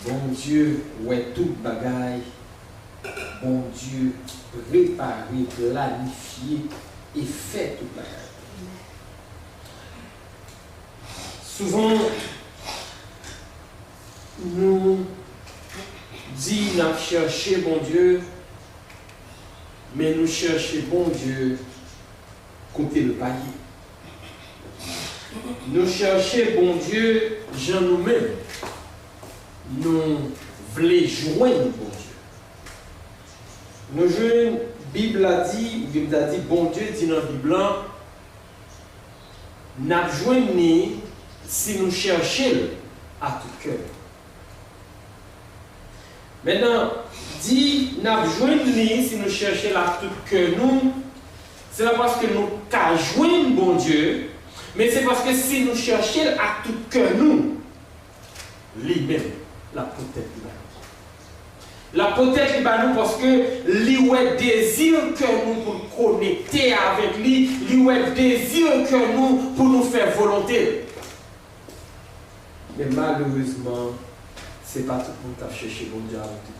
Bon Dieu, ouais, tout bagaille. Bon Dieu, préparé, planifié et fait tout bagaille. Souvent, nous disons nous chercher bon Dieu, mais nous cherchons bon Dieu côté le palier. Nous cherchons bon Dieu, Jean nous-mêmes. Nous voulons joindre bon Dieu. Nous jouons, Bible a dit, bon Dieu dit dans la Bible, nous joignons si nous cherchons à tout cœur. Maintenant, dit, nous joignons si nous cherchons à tout cœur, nous, c'est pas parce que nous joignons bon Dieu, mais c'est parce que si nous cherchons à tout cœur, nous, lui-même, la peut-être la peut-être nous parce que lui désire que nous pour connecter avec lui, lui désire que nous pour nous faire volonté. Mais malheureusement, ce n'est pas tout le monde qui a cherché bon Dieu avec tout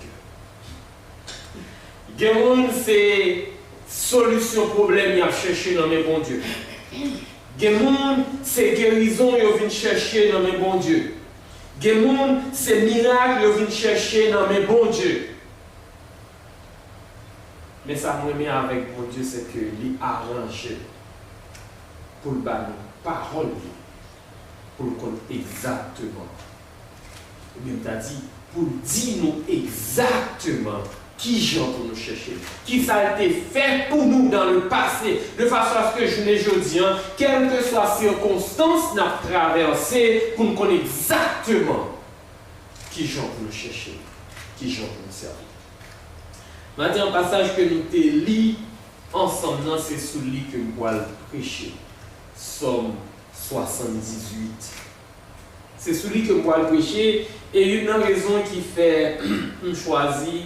cœur. Gémon, c'est solution problème qu'il a cherché dans mes bons dieux. Gémon, c'est guérison qu'il vient chercher dans mes bons dieux. Gémon, c'est miracle qu'il vient chercher dans mes bons dieux. Mais ça me met avec mon Dieu, c'est que lui arrange pour le bannir parole pour le connaître exactement. Ou bien tu as dit, pour dire nous exactement qui j'en pour nous chercher, qui ça a été fait pour nous dans le passé, de façon à ce que je ne dis, quelle que soit la circonstance nous avons traversé, pour nous connaître exactement qui j'en pour nous chercher, qui j'en pour nous servir. Maintenant, un passage que nous te lis ensemble, c'est celui que nous allons prêcher. Somme 78. C'est celui que nous allons prêcher. Et une raison qui fait choisir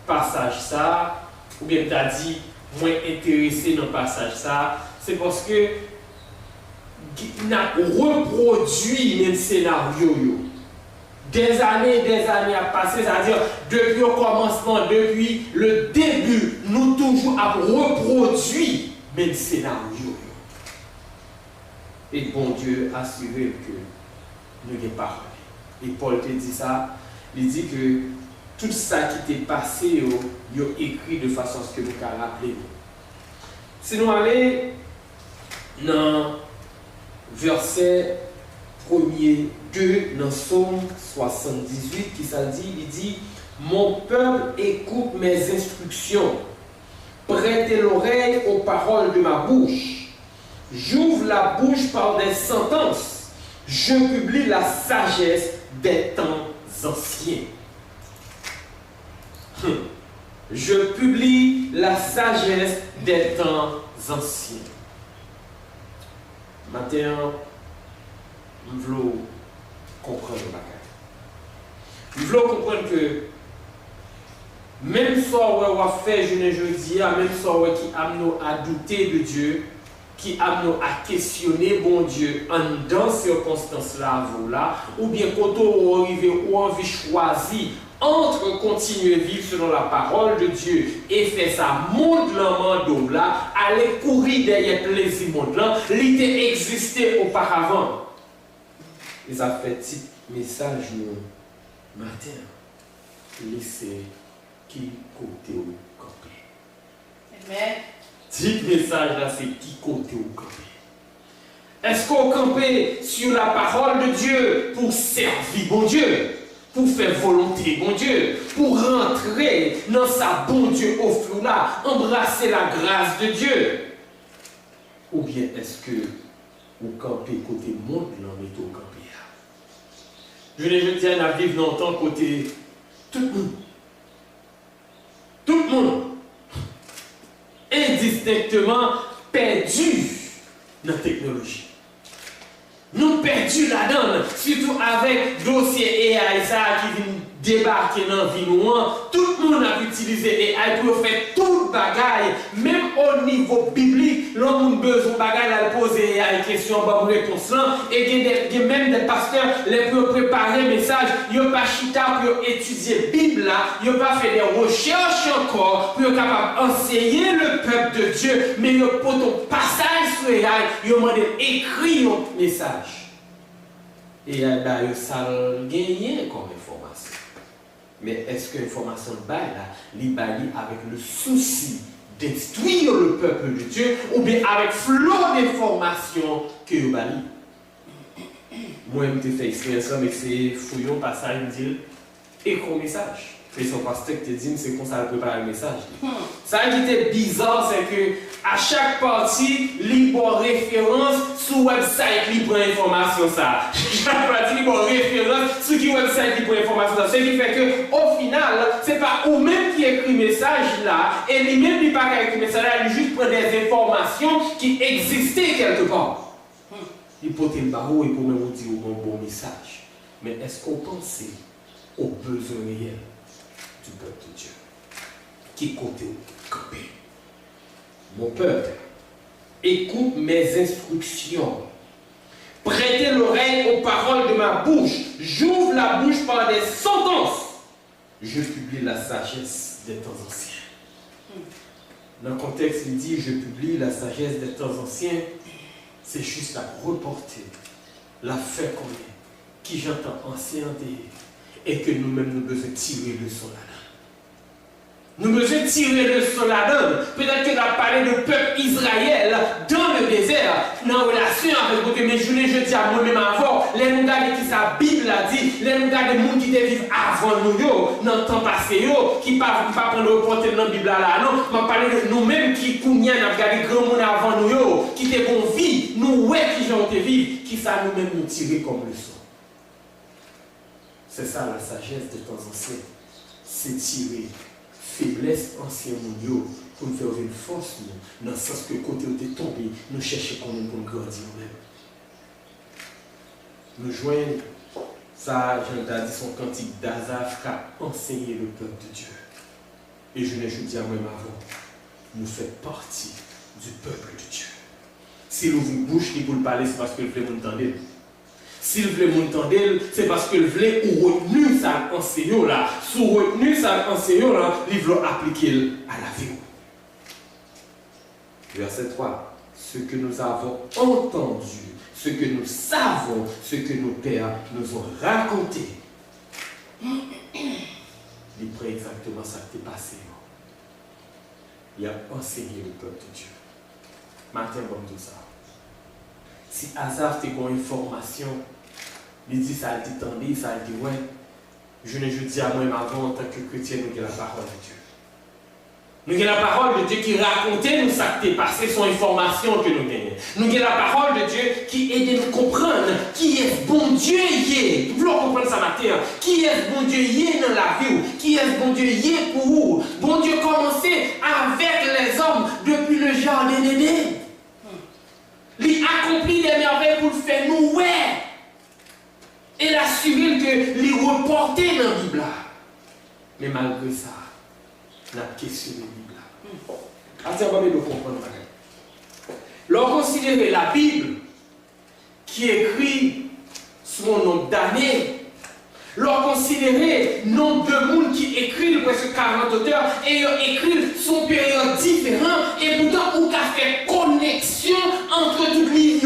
passage ça, ou bien tu as dit moins intéressé dans le passage ça, c'est parce que nous avons reproduit le scénario. Des années à passer, c'est-à-dire depuis le commencement, depuis le début, nous toujours avons reproduit le même scénario. Et bon Dieu a assuré que nous n'avons pas. Et Paul te dit ça, il dit que tout ça qui t'est passé, il a écrit de façon à ce que nous puissions rappeler. Si nous allons dans verset 1er 2 dans Somme 78 qui ça dit, il dit mon peuple écoute mes instructions, prêtez l'oreille aux paroles de ma bouche, j'ouvre la bouche par des sentences, je publie la sagesse des temps anciens. Je publie la sagesse des temps anciens. Maintenant, nous voulons comprendre le bagage. Nous voulons comprendre que même si on a fait jeudi, même si on qui amène à douter de Dieu, qui amène à questionner bon Dieu en dans ces circonstances-là, ou bien quand on arrive ou on veut choisir entre continuer à vivre selon la parole de Dieu et faire ça monde là, aller courir derrière plaisir monde là, l'idée existait auparavant. Et ça fait petit message nous matin. Laissez qui côté au camper. Amen. Petit message là, c'est qui côté au camper. Est-ce qu'on campe sur la parole de Dieu pour servir bon Dieu, pour faire volonté bon Dieu, pour rentrer dans sa bon Dieu au flou là, embrasser la grâce de Dieu? Ou bien est-ce que vous campez côté monde là, mais au camper? Je ne dis à vivre longtemps côté tout le monde. Tout le monde. Indistinctement perdu dans la technologie. Nous perdus là-dedans, surtout avec le dossier AI qui vient débarquer dans la vie. Tout le monde a utilisé AI pour faire tout le bagaille, même au niveau biblique. L'homme a besoin de bagaille à poser AI question, pour réponse là. Et il y a même des pasteurs les pour préparer le message. ils n'ont pas chita pour étudier la Bible, ils n'ont pas fait des recherches encore pour être capable d'enseigner le peuple de Dieu, mais ils ont pour ton passage sur les rails, ils ont demandé d'écrire un message. Et d'ailleurs, ça a gagné comme information. Mais est-ce que l'information de bail là, l'ibali avec le souci d'instruire le peuple de Dieu ou bien avec flot d'informations que vous bali? Moi, je me fais expérience, mais c'est fouillon, passage, me dire, écrit message. Et son pasteur qui te dit, c'est comme ça qu'il prépare le message. Ça qui était bizarre, c'est que à chaque partie, il y a référence sur le website, il prend information ça. Chaque partie, il y a référence sur le website, il prend information ça. Ce qui fait qu'au final, ce n'est pas vous-même qui écrit le message là, et lui-même qui pas écrit le message là, il juste prend des informations qui existaient quelque part. Il peut être barreau et pour même vous dire un bon message. Mais est-ce qu'on pense aux besoins réels du peuple de Dieu? Qui côté campé? Mon peuple, écoute mes instructions. Prêtez l'oreille aux paroles de ma bouche. J'ouvre la bouche par des sentences. Je publie la sagesse des temps anciens. Dans le contexte, il dit, je publie la sagesse des temps anciens. C'est juste à reporter la fait qu'on est, qui j'entends ancienneté, et que nous-mêmes nous devons tirer le son là-dedans. Nous devons tirer le son là-dedans. Peut-être que nous avons parlé de peuple Israël dans le désert, dans relation avec votre mais je dis à moi-même avant, les nous regardent qui sa Bible a dit, les nous regardent les gens qui vivent avant nous, dans le temps passé, qui ne pas prendre le porter dans la Bible là, non, mais parler de nous-mêmes qui nous regardent grand monde avant nous, qui te bon vie, nous ouais qui ont été vivre, qui ça nous-mêmes nous tirer comme leçon. C'est ça la sagesse des temps anciens. C'est tirer faiblesse ancien mondiaux pour nous faire une force, dans le sens que côté où tu es tombé, nous cherchons comment pour nous grandir nous-mêmes. Nous joignons, ça, Jean-Dadi, son cantique d'Azaph qui a enseigné le peuple de Dieu. Et je l'ai dit à moi-même avant, nous faisons partie du peuple de Dieu. Si nous vous bouche qui pour le parler, c'est parce que vous voulez nous entendre. S'il veut m'entendre, c'est parce qu'il veut ou retenu ça enseignant là. Sous retenu ça enseignant là, il veut appliquer à la vie. Verset 3. Ce que nous avons entendu, ce que nous savons, ce que nos pères nous ont raconté. Il prend exactement ça qui est passé. Il a enseigné le peuple de Dieu. Matin, comme tout ça. Si Azaph te une information, il dit ça, il dit tendez, ça, il dit ouais. Je ne dis à moi-même avant en tant que chrétien, nous avons la parole de Dieu. Nous avons la parole de Dieu qui racontait nous ça qui est passé, son information que nous gagnons. Nous avons la parole de Dieu qui aide nous comprendre qui est bon Dieu y est. Vous voulez comprendre ça matin? Qui est bon Dieu y est dans la vie? Qui est bon Dieu y est pour vous? Bon Dieu commençait avec les hommes depuis le jardin d'Éden. Il accomplit des merveilles pour le faire nous, ouais. Et la suivi que lui reporter dans la Bible. Mais malgré ça, on a questionné la Bible. Attends, de comprendre. Lorsqu'on considère la Bible qui écrit sur mon nombre d'années, lorsqu'on considère le nombre de monde qui écrit presque 40 auteurs et ils écrivent son période différente et pourtant on a fait connexion entre toutes les lignes.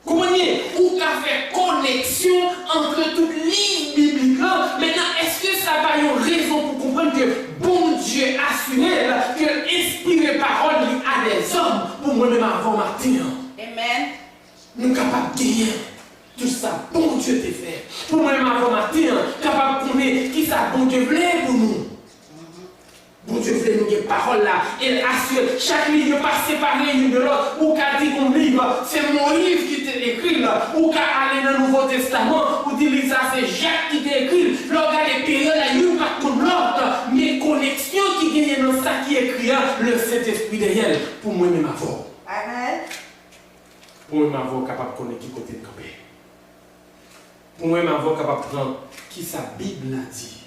Comprenez? On a fait connexion entre toutes les lignes bibliques. Maintenant, est-ce que ça va une raison pour comprendre que bon Dieu assuré que inspire parole à des hommes pour moi-même avant matin? Amen. Nous sommes capables de gagner. Tout ça, bon Dieu t'a fait. Pour moi-même avant matin, capable de connaître qui ça bon Dieu voulait pour nous. Bon Dieu voulait nous des paroles là. Il assure chaque livre pas séparé l'une de l'autre. Ou qu'a dit mon livre, c'est mon livre qui t'est écrit là. Ou qu'a allé dans le Nouveau Testament, ou dit ça c'est Jacques qui t'a écrit. L'organe des périodes là, il n'y a pas comme l'autre. Mais connexion qui gagne dans ça qui est écrit, le Saint-Esprit derrière. Pour moi-même avant. Amen. Pour moi-même avant, capable de connaître qui côté de camper. Pour moi-même avant, capable de prendre qui sa Bible a dit,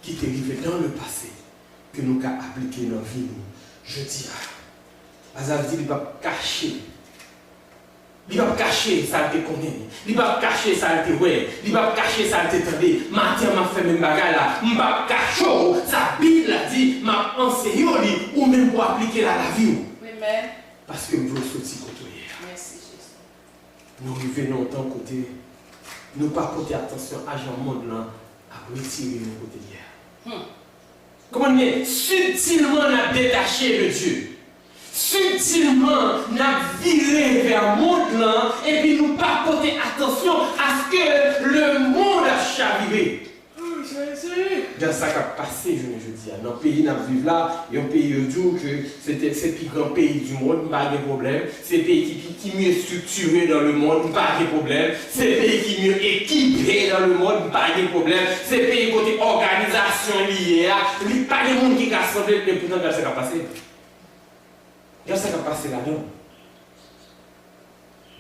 qui t'est arrivé dans le passé. Que nous avons appliqué dans la vie. Je dis, Azaph dit, il ne va pas cacher Il va cacher ça te connaît. Il va cacher ça te ouais. Il va cacher ça te tendé. Matin m'a fait même bagarre là. M'a caché sa Bible a dit m'a enseigné ou même pour appliquer la vie. Amen. Parce que vous sortir côté. Merci Jésus. Nous revenons en tant côté. Nous pas porter attention à Jean monde là à retirer nos côté hier. Comment dire subtilement on a détaché de Dieu. Subtilement, nous avons viré vers le monde là, et puis nous pas porter attention à ce que le monde a chaviré. Dans ça qui a passé, je dis, dans le pays où nous vivons là, il y a un pays où c'est le plus grand pays du monde, pas de problème. C'est le pays qui est mieux structuré dans le monde, pas de problème. C'est le pays qui est mieux équipé dans le monde, pas de problème. C'est le pays côté organisation liée, il n'y a pas de monde qui a assemblé, mais pourtant, dans ça qui a passé. Qu'est-ce qui a passé là-dedans?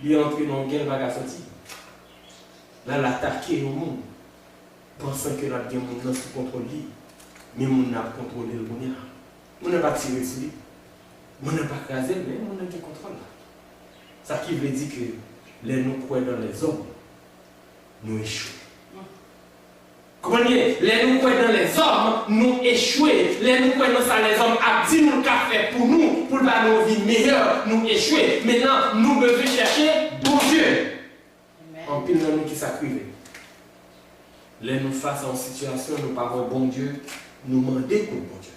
Il est entré dans une guerre, il va sortir. Là, il a attaqué le monde, pensant que la guerre est sous contrôle. Mais on n'a pas contrôlé le monde. On n'a pas tiré sur lui. On n'a pas crasé, mais on a le contrôle. Ça qui veut dire que les nous croyons dans les hommes, nous échouons. Comment dire? Les nous croyons dans les hommes, nous échouons. Les nous croyons dans ça, les hommes a dit nous qu'a fait pour nous, pour pas nos vies meilleures, nous échouons. Maintenant, nous devons chercher bon Dieu. En pile dans nous qui s'acrivent. Les nous face à une situation, nous pas voir bon Dieu, nous demander pour bon Dieu.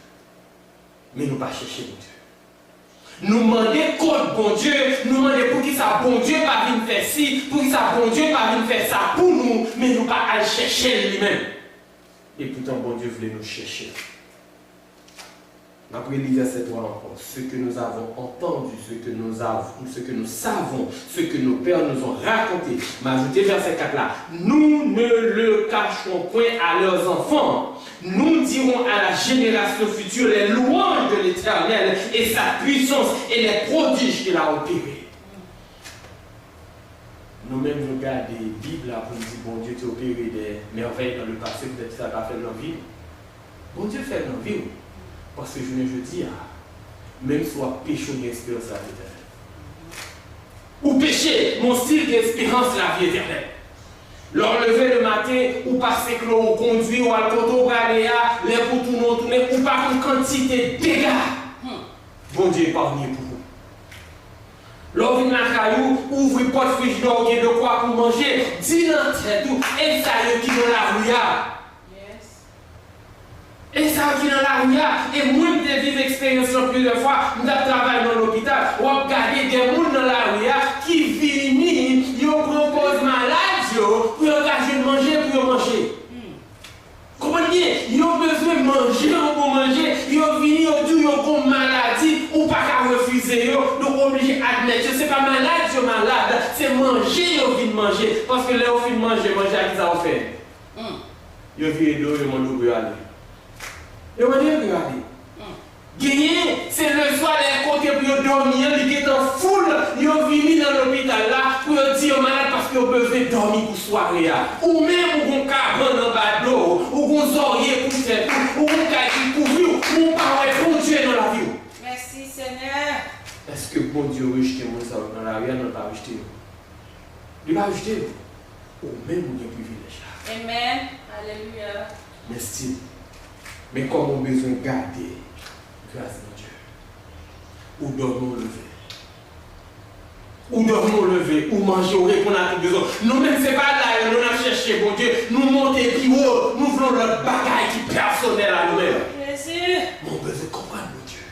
Mais nous pas chercher bon Dieu. Nous demander contre bon Dieu, nous demander pour qui ça bon Dieu pas venir faire ci, pour qui ça bon Dieu pas venir faire ça pour nous, mais nous pas aller chercher lui-même. Et pourtant, bon Dieu voulait nous chercher. Après le verset 3 encore, ce que nous avons entendu, ce que nous savons, ce que nos pères nous ont raconté. M'ajouter verset 4 là. Nous ne le cacherons point à leurs enfants. Nous dirons à la génération future les louanges de l'Éternel et sa puissance et les prodiges qu'il a opérés. Nous-mêmes, nous regardons des Bibles pour nous dire, bon Dieu, tu as opéré des merveilles dans le passé, peut-être que ça n'a pas fait dans la vie. Bon Dieu fait dans la vie. Parce que je dis, même soit péché ou espérance la vie éternelle. Ou péché, mon style d'espérance la vie éternelle. Leur lever le matin, ou passer que l'on conduit, ou à côté, ou à les pour tourner, ou par une quantité de dégâts. Bon Dieu est parmi pour vous. L'on vient dans la caillou, ouvre le porte frigidaire, il y a de quoi pour manger, dis dans tête tout, et ça y est qui dans la rue. Et ça qui dans la rue, et moi je vivre l'expérience plusieurs fois, je travaille dans l'hôpital, on regarde des gens dans la rue qui viennent, ils proposent malade pour manger, pour manger. Comprenez? Ils ont besoin de manger pour manger, ils ont venu, ils ont une maladie, ou pas qu'à refuser, donc obligé d'admettre, c'est pas malade, c'est malade, c'est manger, ils ont envie de manger, parce que là, ils ont envie de manger, à qui ça va faire? Ils ont vu l'eau, ils m'ont dit, aller. Ils m'ont dit, aller. Gagner, c'est le soir, les côtés pour dormir, ils étaient en foule, ils ont venu dans l'hôpital là pour dire malade parce qu'ils ont besoin de dormir pour soirée. Ou même pour un cabane en bas d'eau, ou un oreiller pour faire tout, ou un cahier pour vous, ou pas bon Dieu dans la vie. Merci Seigneur. Est-ce que bon Dieu rejette mon ça dans la vie? Non, pas rejeter. Il va rejeter. Ou même vous avez privilège. Amen. Alléluia. Merci. Mais comme on a besoin de garder grâce à Dieu. Ou dormir lever. Ou dormir lever, ou manger, ou répondre à tout besoin. Nous-mêmes, ce n'est pas là, nous avons cherché, bon Dieu, nous monter plus haut, nous voulons notre bagaille qui est personnel à nous-mêmes. Jésus. Mon besoin de comprendre, mon Dieu.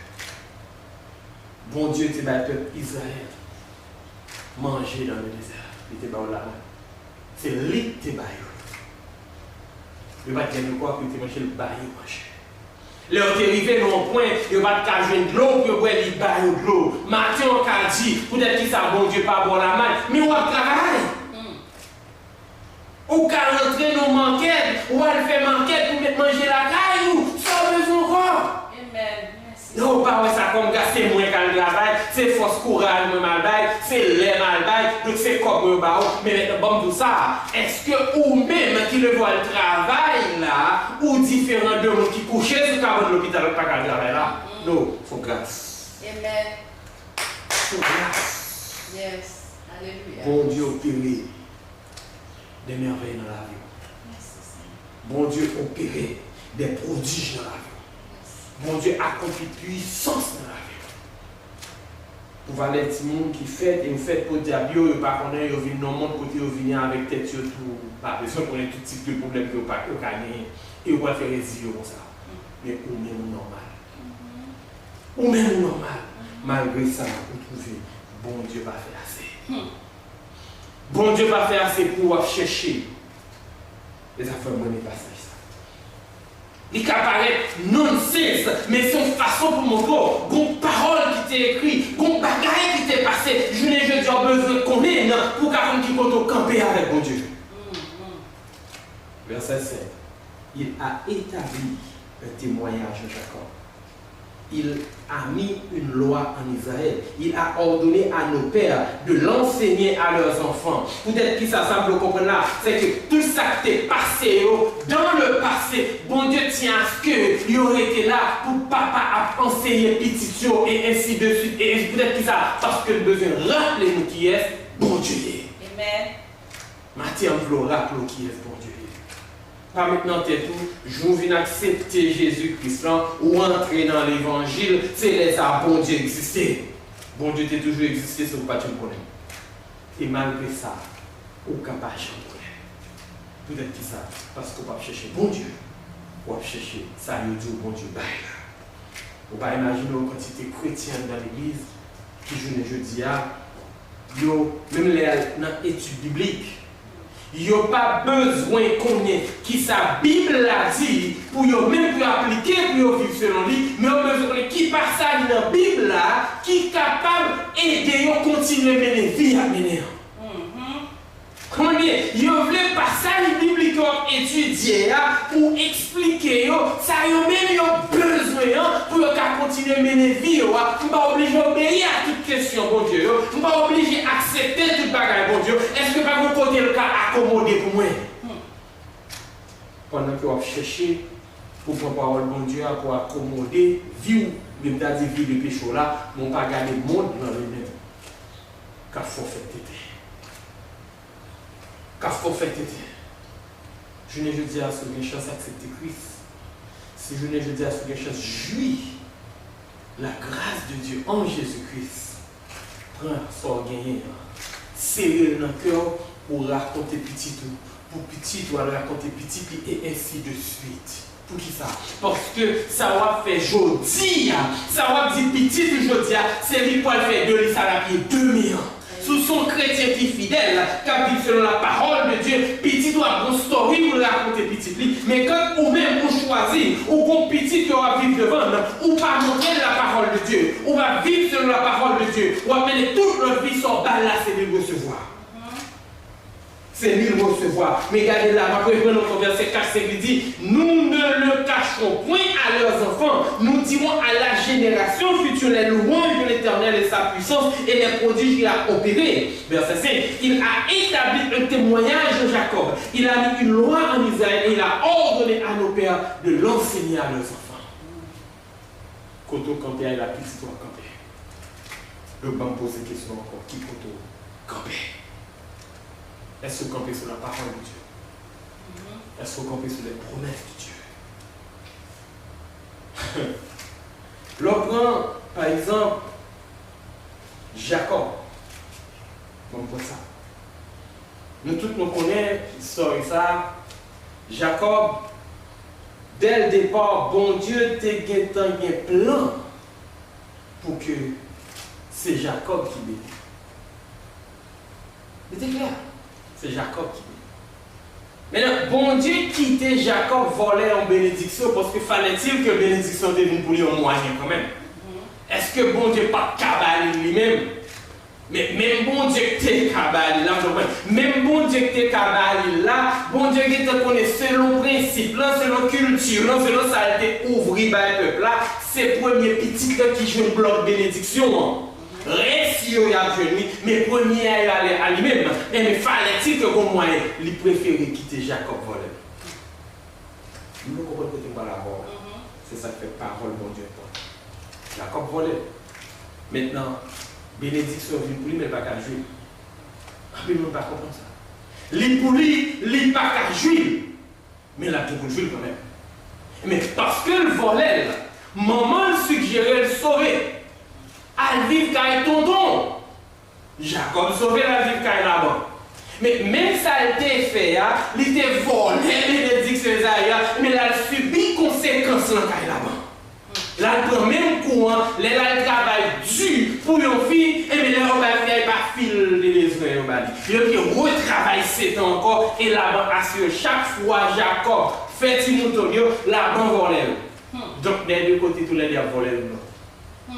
Bon Dieu, tu vas le peuple Israël manger dans le désert. Il était dans la main. C'est lui qui te baille. Il va dire quoi que tu manges le bail manger. Leur arrivé dans un point, il va te cacher de l'eau, puis il va lui bailler de l'eau. Matin, on a dit, peut-être que ça, bon Dieu, pas bon la main, mais on va travailler. Ou qu'à rentrer dans l'enquête, ou à faire enquête pour mettre manger la caille, ou ça besoin encore. Amen. Non, pas ouais, ça comme c'est moins qu'à le travail, c'est force courage, moi mal bail, c'est l'air mal bail, donc c'est comme un bao. Mais bon, tout ça, est-ce que ou même qui le voit le travail là, ou différents de monde qui couchent sur le l'hôpital, pas qu'à le travail là? Non, il faut grâce. Amen. Faut grâce. Yes. Alléluia. Bon Dieu opéré des merveilles dans la vie. Bon Dieu opéré des prodiges dans la vie. Bon Dieu accomplit puissance dans la vie. Vous voyez les petits monde qui fait et vous faites pour diable, vous ne connaissez pas, vous venez dans le monde côté, vous venez avec tête sur tout, pas besoin de connaître tout type de problème que vous n'avez pas gagné et vous pouvez faire résister comme ça. Mais ou même normal. Ou même normal. Malgré ça, vous trouvez, bon Dieu va faire assez. Bon Dieu va faire assez pour chercher les affaires monnaie passage. Il apparaît non-sens, mais c'est une façon pour mon corps. Une parole qui t'est écrite, une bagaille qui t'est passée. Je n'ai pas besoin de connaître pour qu'on qui compte camper avec mon Dieu. Verset 7. Il a établi un témoignage de Jacob. Il a mis une loi en Israël. Il a ordonné à nos pères de l'enseigner à leurs enfants. Peut-être qu'ils savent le comprendre là, c'est que tout ça qui est passé dans le passé, bon Dieu tient à ce qu'il aurait été là pour papa à enseigner petit et ainsi de suite. Et peut-être qu'ils savent parce que le besoin rappeler nous qui est bon Dieu. Amen. Matthieu nous rappelle qui est bon Dieu. Pas maintenant tout, je viens accepter Jésus-Christ ou entrer dans l'évangile, c'est les bon Dieu exister. Bon Dieu t'a toujours existé, c'est pas tu me connais. Et malgré ça, au capable de peut-être que ça, parce qu'on va chercher bon Dieu, on va chercher ça, il dit bon Dieu, on va imaginer une quantité chrétienne dans l'église qui je dis même les dans l'étude biblique. Il n'y a pas besoin qu'on ait qui sa Bible l'a dit pour même pour appliquer, pour vivre selon lui, mais il y a besoin qui passe ça dans la Bible là, qui est capable d'aider à continuer à mener la vie à mener. Comment dire, il veut passage biblique étudier pour expliquer ça, il même besoin pour continuer à mener la vie. On ne pas obligé à obéir à toute question, bon Dieu. On ne pas obligé à accepter toute bagarre, bon Dieu. Est-ce que pas vous côté le cas accommodé pour moi? Pendant que vous cherchez pour prendre parole, bon Dieu, pour accommoder, vie ou même dire vie de péché là, on ne pas garder le monde dans le même. Car il faut faire tété. Car il faut faire tété. Je n'ai pas dit à ce que les chances accepter Christ. Si je n'ai pas dit à ce que les chances jouir la grâce de Dieu en Jésus-Christ, prends son gagné, serrez dans le cœur pour raconter petit tout. Pour petit, tu vas raconter petit et ainsi de suite. Pour qui ça? Parce que ça va faire jodi, ça va dire petit jodi, c'est lui qui va faire de lui, ça va payer 2000 ans. Sous son chrétien qui est fidèle, qui vit selon la parole de Dieu, petit doit avoir une story pour raconter petit. Mais quand ou même vous choisissez, ou bon petit qui va vivre devant, ou pas montrer la parole de Dieu, ou va vivre selon la parole de Dieu, ou va mener toute notre vie sur balle là, c'est de recevoir. C'est lui recevoir. Mais regardez là, après notre verset 4, il dit, nous ne le cacherons point à leurs enfants, nous dirons à la génération future les louanges de l'Éternel et sa puissance et les prodiges qu'il a opérés. Verset 5, il a établi un témoignage de Jacob, il a mis une loi en Israël et il a ordonné à nos pères de l'enseigner à leurs enfants. Koto campé, il a petite toi campé. Je vais me poser une question encore, qui koto campé? Est-ce que vous campez sur la parole de Dieu? Est-ce que vous campez sur les promesses de Dieu? L'on prend, par exemple, Jacob. Comme ça. Nous tous nous connaissons l'histoire ça. Jacob, dès le départ, bon Dieu t'a un plan pour que c'est Jacob qui bénit. C'était clair? C'est Jacob qui bénit. Maintenant, bon Dieu quittait Jacob, volait en bénédiction parce que fallait-il que bénédiction devienne pour lui un moyen quand même. Est-ce que bon Dieu pas cabali lui-même? Mais même bon Dieu qui est cabali là, même bon Dieu qui est cabali là, bon Dieu qui te connaît selon principe, là, selon culture, là, selon ça a été ouvert par le peuple là, c'est le premier petit qui joue un bloc de bénédiction. Reste il a venu, mais premier il allait à lui-même. Mais fallait-il que comme moyen, il préférait quitter Jacob voler. Nous comprenons que tu vas la voir. C'est ça qui fait parole bon Dieu. Jacob volait. Maintenant, bénédiction vient pour lui, mais pas qu'à jouer. Mais ne pas comprendre ça. Les pour lui, il pas qu'à jouir. Mais là, tout pour jouir quand même. Mais parce que le volet, maman suggérait le sauver. À vivre qu'à tonton. Jacob sauvé la vie qu'à là-bas. Mais même ça a été fait, il était volé, bénédiction d'Isaïe, mais il a subi conséquences dans le là-bas. Là, le même courant, il travaille dur pour une fille, et mais là, on va faire pas fil de les yeux. Il retravaille 7 ans encore, et là-bas assure chaque fois Jacob fait Timotonio, là-bas volé. Donc, des deux côtés, tous les deux volé.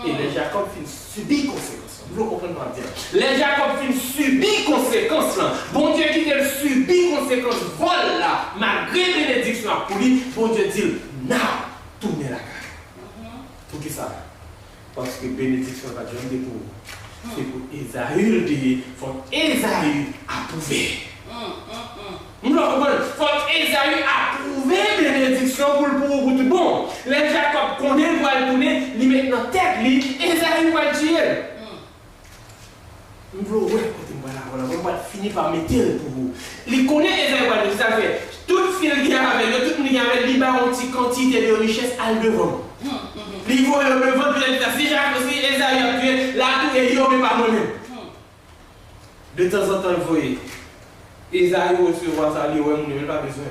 Et les Jacob subit conséquences. Vous comprenez pas bien. Les Jacob subit conséquences là. Bon Dieu qui te subit conséquences, voilà, malgré bénédiction pour lui, bon Dieu dit, non, tournez la carte. Pour qui ça? Parce que bénédiction va dire pour vous. C'est pour Ésaü dire, faut Ésaü approuver. Vous comprenez? Faut Ésaü approuver bénédiction pour tout bon. Les Jacob connaissent, va le tourner, il met dans la tête, Ésaü va le dire. Nous allons finir par mettre pour vous. Il connaît Ésaü, ça fait. Toute fille qui est avec lui, tout le monde qui est avec lui, il a une petite quantité de richesse à le devant. Il voit le devant, si Jacques aussi, Ésaü a tué, là tout est yo, mais pas moi-même. De temps en temps, vous voyez, Ésaü recevoir ça, il n'a pas besoin.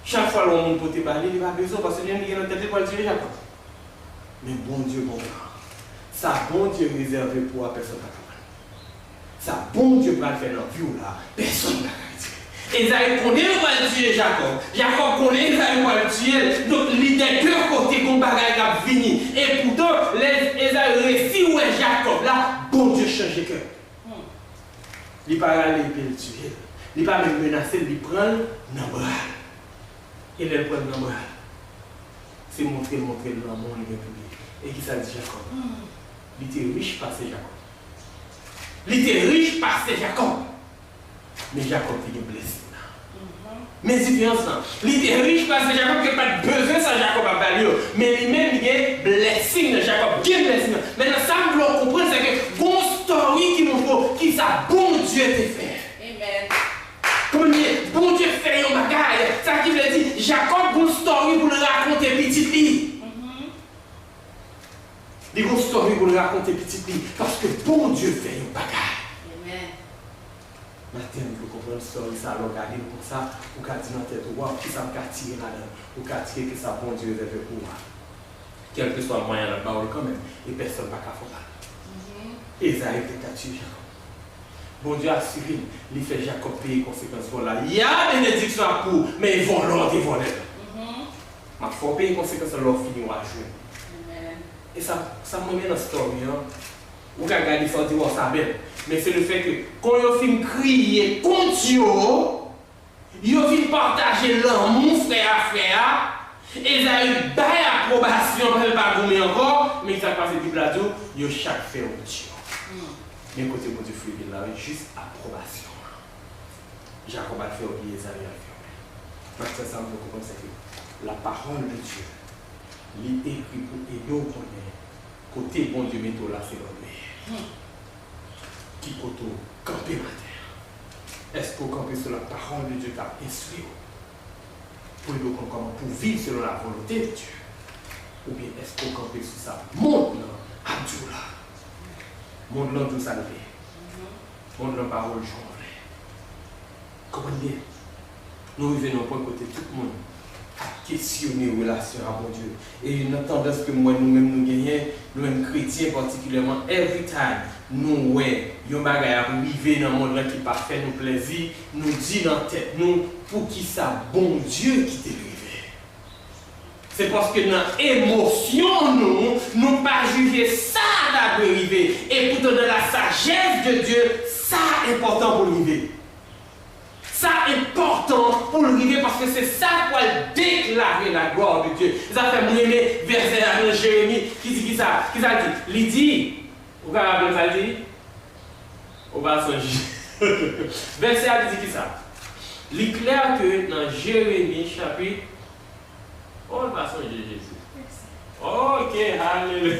Chaque fois que l'on peut te parler, il n'a pas besoin parce que il y a une tête pour le tuer Jacob. Mais bon Dieu, bon Dieu. Ça, bon Dieu réservé pour la personne. Ça, bon Dieu va le faire dans la vie là, personne ne va le tuer. Ésaü connaît le tuer Jacob. Jacob connaît Ésaü le tuer. Donc, il y a deux côtés qu'on va venir. Et pourtant, Ésaü réussit où est Jacob là, bon Dieu change le cœur. Il ne va pas aller le tuer. Il ne va pas même menacer, il prend dans bras. Et il prend dans bras. C'est montrer dans le monde. Et qui ça dit Jacob? Il était riche parce que Jacob. Il était riche parce que Jacob. Mais Jacob était blessé. Mais c'est bien ça. Il était riche parce que Jacob n'a pas besoin de ça, Jacob a parlé. Mais lui-même, il est blessé. Jacob est blessé. Maintenant, ça, vous voulez comprendre, c'est que bon story qui montre qui ça, bon Dieu te fait. Amen. Comment dire, bon Dieu fait un bagaille. Ça qui veut dire, Jacob, bon story pour le raconter petit lit. Des grosses stories pour le raconter petit peu, parce que bon Dieu fait une bagaille. Amen. Maintenant, vous comprenez l'histoire, ça, alors regardez comme ça, vous avez dit dans la tête, wow, qui ça me tirer là-dedans, vous avez tiré que ça, bon Dieu fait pour moi. Quel que soit le moyen de la parole, quand même, et personne n'a qu'à faire. Ésaü était tué Jacob. Bon Dieu a assuré, il fait Jacob payer les conséquences. Voilà, il y a bénédiction à pour, mais ils vont l'ordre, ils vont l'être. Il faut payer les conséquences de leur fini à jouer. Et ça me met dans cette story. Vous pouvez regarder ça et dire, ça belle. Mais c'est le fait que quand vous finissez de crier contre Dieu, vous finissez de partager l'amour frère à frère. Ésaü bail approbation, parce qu'il pas gourmet encore, mais ça passe depuis la Bible, vous chaque fait au Dieu. Mais côté mon Dieu, il a juste approbation. Jacob a fait oublier Ésaü a fait. Maintenant, ça me comprend, c'est que la parole de Dieu. Il est écrit pour aider au connaître. Côté bon Dieu, mettez là, c'est l'homme. Qui côté camper matin. Est-ce qu'on campe sur la parole de Dieu qui a instruit pour aider pour vivre selon la volonté de Dieu? Ou bien est-ce qu'on campe sur ça? Monde là, à Dieu là. Monde là, tout ça le fait. Monde là, parole, j'en ai. Comment dire? Nous revenons pour côté tout le monde. À questionner les relations à mon Dieu. Et une tendance que moi, nous-mêmes, nous gagnons, nous-mêmes chrétiens particulièrement, every time, nous, ouais, yon bagay à arriver dans le monde qui pas fait nous plaisir, nous dit dans la tête, nous, pour qui ça, bon Dieu qui t'est arrivé. C'est parce que dans l'émotion, nous pas juger ça d'arriver. Et pourtant, dans la sagesse de Dieu, ça est important pour l'arriver. Ça est important pour l'arriver parce que c'est ça qui va déclarer la gloire de Dieu. Ça fait mon aimé verset à Jérémie qui dit qui ça? Qui ça dit? Il dit, vous pouvez rappeler ça dit? On va songer. Verset à dit qui ça? Il est clair que dans Jérémie chapitre, on va songer Jésus. Ok, alléluia.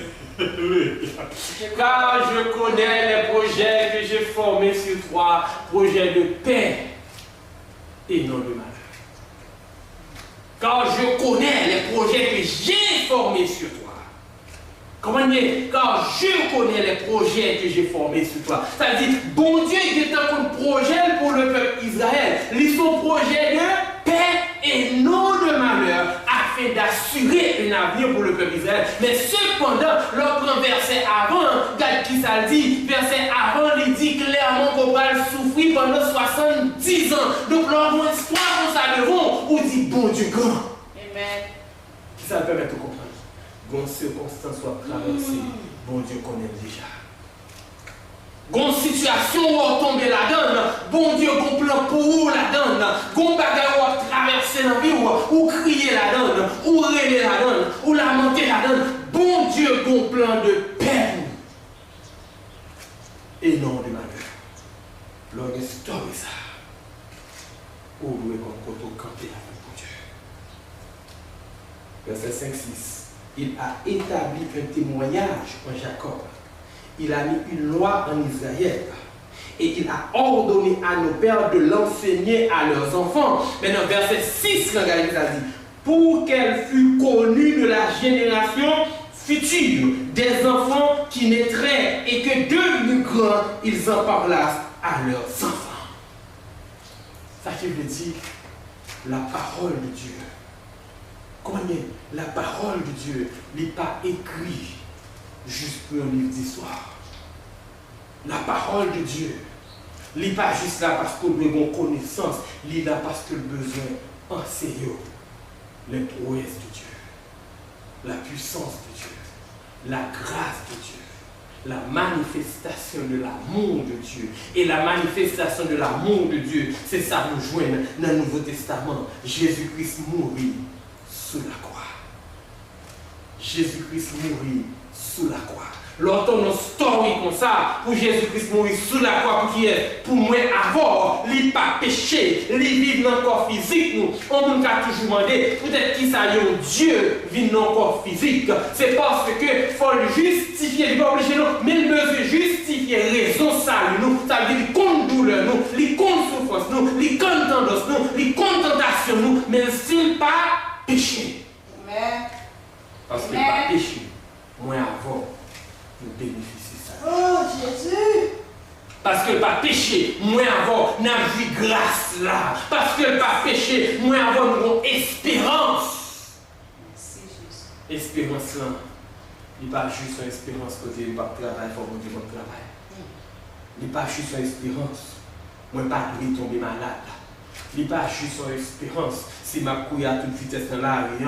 Car je connais les projets que j'ai formés sur toi, projets de paix et non de malheur. Car je connais les projets que j'ai formés sur toi. Comment dire? Car je connais les projets que j'ai formés sur toi. C'est-à-dire, bon Dieu, il est un projet pour le peuple Israël. Ils sont projets de paix et non de malheur, afin d'assurer un avenir pour le peuple Israël. Mais cependant, l'autre verset avant, regarde qui ça dit, verset avant, il dit clairement qu'on va souffrir pendant 70 ans. Donc, leur espoir, on s'adevons, on dit, bon Dieu grand. Amen. Qui ça permet de comprendre? Gon circonstance soit traversée, bon Dieu connaît déjà. Gon situation où on tombe là-dedans, bon Dieu gon plan pour vous là-dedans, gon bagarre où on traverse la vie, ou crier là-dedans, ou rêver là-dedans, ou lamenter là-dedans, bon Dieu gon plan de paix pour vous. Et non de malheur. L'on est story ça. Ou louer comme koto camper avec mon Dieu. Verset 5-6. Il a établi un témoignage en Jacob. Il a mis une loi en Israël. Et il a ordonné à nos pères de l'enseigner à leurs enfants. Maintenant, verset 6, regardez ça dit. Pour qu'elle fût connue de la génération future, des enfants qui naîtraient et que devenus grands, ils en parlassent à leurs enfants. Ça qui veut dire la parole de Dieu. Connais la parole de Dieu n'est pas écrite juste pour un livre d'histoire. La parole de Dieu n'est pas juste là parce qu'on a une connaissance, il est là parce que le besoin enseigne les prouesses de Dieu, la puissance de Dieu, la grâce de Dieu, la manifestation de l'amour de Dieu. Et la manifestation de l'amour de Dieu, c'est ça nous joindre dans le Nouveau Testament. Jésus-Christ mourit sous la croix. Jésus-Christ mourit sous la croix. Lorsqu'on a une story comme ça, pour Jésus-Christ mourir sous la croix, pour qui est, pour moi avoir, il pas péché, il vit dans le corps physique. Nous, on nous a toujours demandé, peut-être qu'il s'agit de Dieu vit dans le corps physique. C'est parce que faut le justifier, il n'est pas obligé, mais il veut justifier raison salut nous. Ça veut dire qu'il compte douleur nous, il compte souffrance nous, il compte tendance nous, il compte tentation nous, mais s'il pas péché. Amen. Parce qu'il pas péché, moi avant. Nous bénéficier ça. Oh Jésus! Parce que le pas péché, moi avant, n'a vu grâce là. Parce que le pas péché, moi avant, nous avons espérance. Merci Jésus. Espérance là, il n'est pas juste une espérance côté il va travailler, il faut que bon travail. Il n'est pas juste une espérance. Moi pas tomber malade. Il n'est pas juste une espérance. Si ma couille à toute vitesse dans la rue,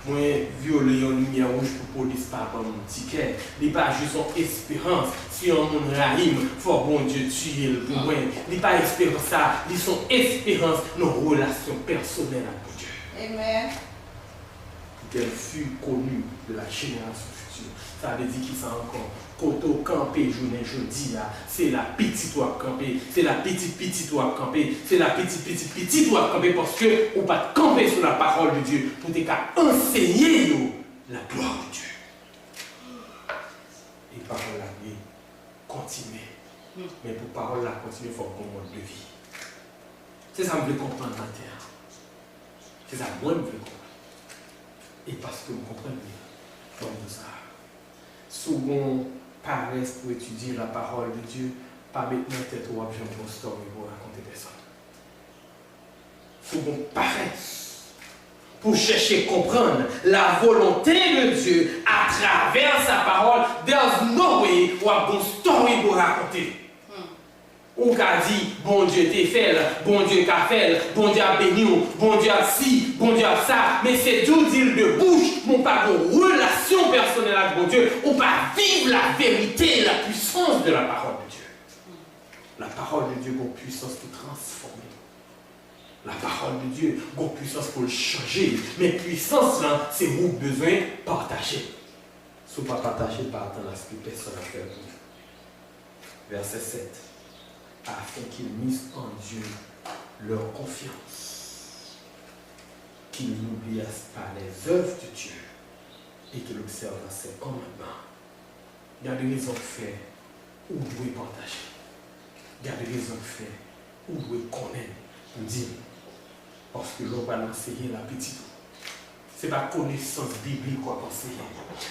moi, violer une lumière rouge pour police par mon ticket. Il n'est pas juste une espérance. Si on mon rahim, il faut bon Dieu tuer le pour moi. Il n'est pas espérance ça. Ils sont espérance nos relations personnelles avec Dieu. Amen. Qu'elle fut connue de la génération future. Ça veut dire qu'il s'en encore. Koto campé journée jeudi, c'est la petite toi campé, c'est la petite toi campé, c'est la petite toi campé parce que on pas camper sur la parole de Dieu pour enseigner nous la gloire de Dieu. Et parole là, continuer. Mais pour parole là continuer, il faut qu'on mode de vie. C'est ça que je veux comprendre matin. C'est ça que moi je veux comprendre. Et parce que vous comprenez comme ça. Souvent, paresse pour étudier la parole de Dieu, pas maintenant tête ou objet pour story pour raconter personne. Souvent, paresse pour chercher à comprendre la volonté de Dieu à travers sa parole. There's no way ou a bon story pour raconter. Ou qu'a dit, bon Dieu t'est fait, bon Dieu qu'a fait, bon Dieu a béni, bon Dieu a ci, bon Dieu a ça, mais c'est tout dire de bouche, mon pas de relation personnelle avec bon Dieu, ou pas vivre la vérité, la puissance de la parole de Dieu. La parole de Dieu a une puissance pour transformer. La parole de Dieu a une puissance pour le changer, mais puissance là, c'est vous besoin de partager. Si vous ne partagez pas, attendre à ce que personne n'a fait pour vous. Verset 7. Afin qu'ils misent en Dieu leur confiance, qu'ils n'oubliassent pas les œuvres de Dieu et qu'ils observent ses commandements Gardez raison de faire, ou doit partager. Gardez raison de faire, ou doit connaître, pour dire. Parce que l'on va enseigner la petite. Ce n'est pas connaissance biblique qu'on va enseigner.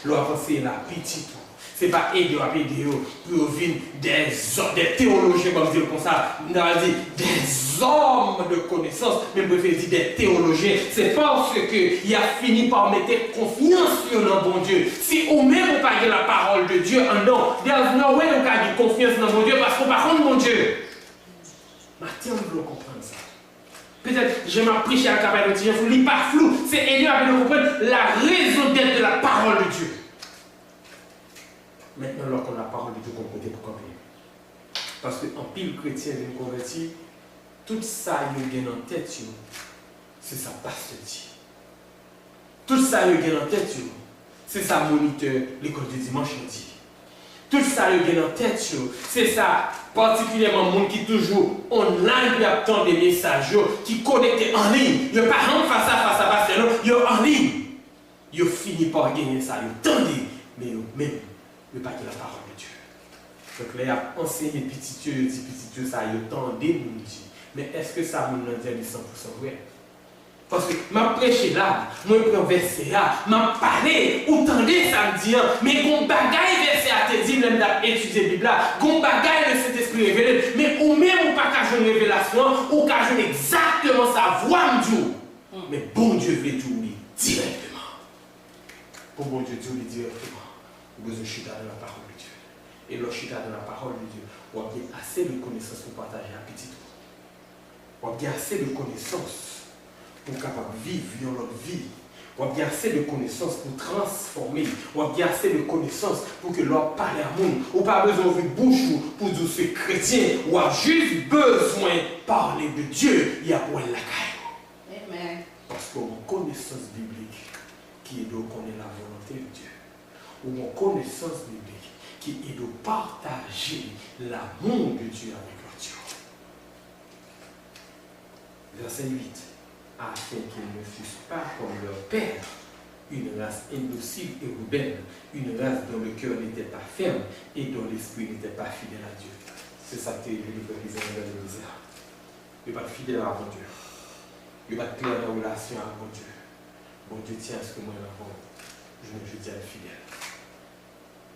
L'on va enseigner la petite. Ce n'est pas aider à aider pour venir des théologiens, comme dire comme ça, on va dire des hommes de connaissance, mais on peut dire des théologiens. C'est parce qu'il a fini par mettre confiance sur le bon Dieu. Si ou même on parle de la parole de Dieu, non, there's no way on peut dire confiance dans mon Dieu parce qu'on parle de mon Dieu. Maintenant, on doit comprendre ça. Peut-être je m'en prêche à la campagne de Dieu, il n'est pas flou. C'est aider à comprendre la raison d'être de la parole de Dieu. Maintenant, lorsqu'on a la parole de Dieu, qu'on peut comprendre. Parce qu'en pile chrétien vient convertir, tout ça, il y a en tête, c'est sa pasteur. Tout ça, il y a en tête, c'est sa moniteur, l'école du dimanche. Tout ça, il y a en tête, c'est ça, particulièrement le monde qui toujours online, qui attend des messages, qui connectent en ligne. Il n'y a pas rien face à pasteur, il y a en ligne. Il finit par gagner ça, il tendez, mais même. Ne pas que la parole de Dieu. Donc là, il a enseigné petit Dieu, ça a eu tant de monde. Mais est-ce que ça me dit 100% vrai? Parce que ma prêché là, moi je prends verset là, m'a parlé, ou tendez ça me dit, mais gon bagaille verset à te dire, même d'étudier la Bible là, gon bagaille de cet esprit révélé, mais ou même ou pas qu'à jouer une révélation, ou qu'à jouer exactement sa voix me dit. Mais bon Dieu veut tout lui directement. Pour bon Dieu dit directement. Vous avez besoin de la parole de Dieu. Et le chita de la parole de Dieu, vous avez assez de connaissances pour partager à petit tour. Vous avez assez de connaissances pour capable vivre notre vie. Vous avez assez de connaissances pour transformer. Vous avez assez de connaissances pour que l'on parle à monde. Vous n'avez pas besoin de bouche pour dire ce chrétien. Vous avez juste besoin de parler de Dieu. Il y a pour la caille. Amen. Parce qu'on a une connaissance biblique qui est de connaître la volonté de Dieu. Ou une connaissance biblique qui est de partager l'amour de Dieu avec leur Dieu. Verset 8. Afin qu'ils ne fussent pas comme leur père, une race indocile et rebelle, une race dont le cœur n'était pas ferme et dont l'esprit n'était pas fidèle à Dieu. C'est ça que le livre d'Israël de misère. Il n'est pas fidèle à mon Dieu. Il n'est pas clair dans la relation avec mon Dieu. Bon Dieu tient à ce que moi l'avons. Je tiens à fidèle.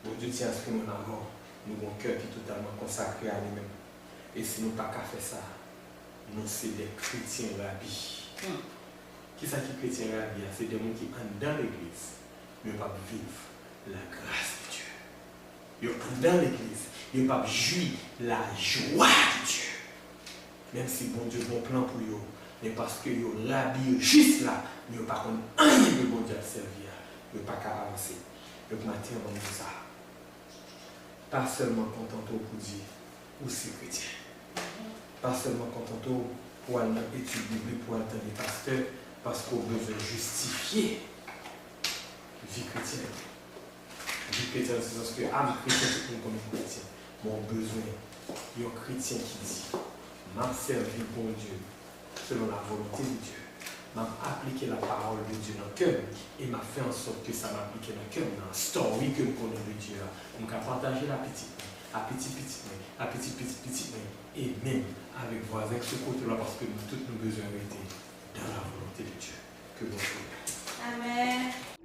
Bon Dieu tient à ce que nous avons un cœur qui est totalement consacré à lui-même. Et si nous n'avons pas qu'à faire ça, nous sommes des chrétiens rabbis. Qui sont les chrétiens rabbis? C'est des gens qui entrent dans l'église, mais ne pas vivre la grâce de Dieu. Ils entrent dans l'église, ils ne pas jouir la joie de Dieu. Même si bon Dieu a un bon plan pour eux, mais parce que ils rabbis juste là, mais ils ne pas rien de bon Dieu à servir, ils ne pas qu'à avancer. Donc matin, on dit ça. Pas seulement content pour dire aussi chrétien. Pas seulement content pour aller étudier biblique, pour entendre les pasteurs, parce qu'on a besoin de justifier vie chrétienne. Vie chrétienne, c'est parce que âme chrétienne, c'est pour nous comme chrétien. Mon besoin, il y a un chrétien qui dit, m'a servi bon Dieu selon la volonté de Dieu. M'a appliqué la parole de Dieu dans le cœur et m'a fait en sorte que ça m'a appliqué dans le cœur, dans la story que nous connaissons de Dieu. Donc à partager la petite, à petit, et même avec voisins ce côté-là parce que nous tous nous besoin d'être dans la volonté de Dieu. Que bon Dieu. Amen.